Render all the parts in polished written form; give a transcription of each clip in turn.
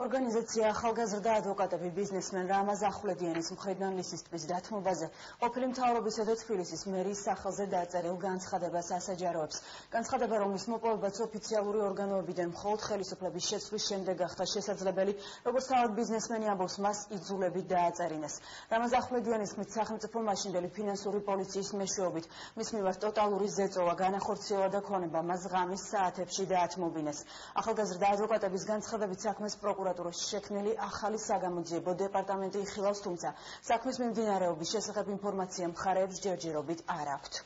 ორგანიზაცია ახალგაზრდა ადვოკატები ბიზნესმენ რამაზ ახვლედიანის მხრიდან ლისის ტბის დათმობაზე ყოფილი მთავრობისა და თბილისის მერიის სახელზე დაწერილ განცხადებას ასაჯაროებს. განცხადება, რომლის მოპოვებაც ოფიციალური ორგანოებიდან მხოლოდ ხელისუფლების შეცვლის შემდეგ გახდა შესაძლებელი, როგორც თავად ბიზნესმენი ამბობს, მას იძულებით დააწერინეს. რამაზ ახვლედიანის თქმით, სახელმწიფო მაშინდელი ფინანსური პოლიციის მეშვეობით მის მიმართ ტოტალური ზეწოლა, განახორციელა და ქონება მას ღამის საათებში დაათმობინეს. ახალგაზრდა ადვოკატების განცხადებით საქმეს პროკურატურაში შექმნილი ახალი საგამოძიებო დეპარტამენტი იხილავს, თუმცა საქმის მიმდინარეობის შესახებ ინფორმაცია მხარეებს ჯერჯერობით არ აქვთ.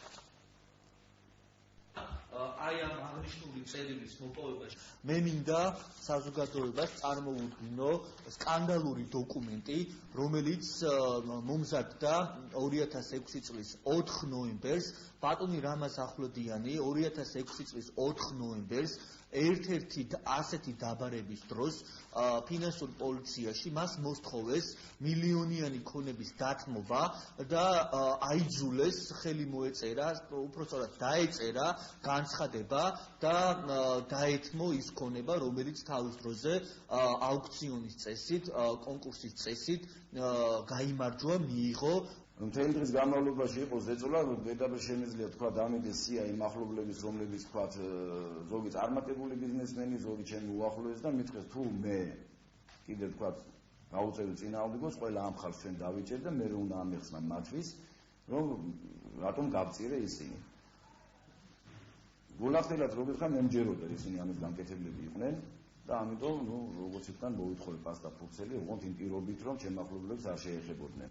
აი ამ აღნიშნული წერილის მოპოვებაში მე მინდა საზოგადოებას წარმოვუდგინო სკანდალური დოკუმენტი, რომელიც მომზადდა 2006 წლის 4 ნოემბერს ბატონი რამაზ ახვლედიანი 2006 წლის 4 ნოემბერს ერთ-ერთი ასეთი დაბარების დროს ფინანსურ პოლიციაში მას მოსთხოვეს მილიონიანი ქონების დათმობა და აიძულეს, ხელი მოეწერა, უпростоრად დაეწერა განცხადება და დაეთმო ის ქონება, რომელიც თავის დროზე აუქციონის წესით, კონკურსის წესით გაიმარჯვა, მიიღო. მთელი დღის განმავლობაში იყო ზეწოლა, დედაბა შემიძლია თქვა დამიდეს სია იმ ახლობლების, რომლებიც თქვა ზოგი წარმატებული ბიზნესმენი, ზოგი ჩემი უახლოესი და მithქვეს თუ მე კიდე თქვა გაუწევი წინააღმდეგოს, ყველა ამ ხალხს ჩვენ დავიჭერ და მე უნდა ამეხსნა მათთვის, რომ რატომ გავწირე ისინი. გულახდილად რო გითხრა მე მჯეროდა ისინი ამის გამკეთებლები იყვნენ და ამიტომ როგორც იტყვიან მოვითხოლე პასტა ფუქსელი, ოღონდ იმ პირობით რომ ჩემ ახლობლებს არ შეეხებოდნენ.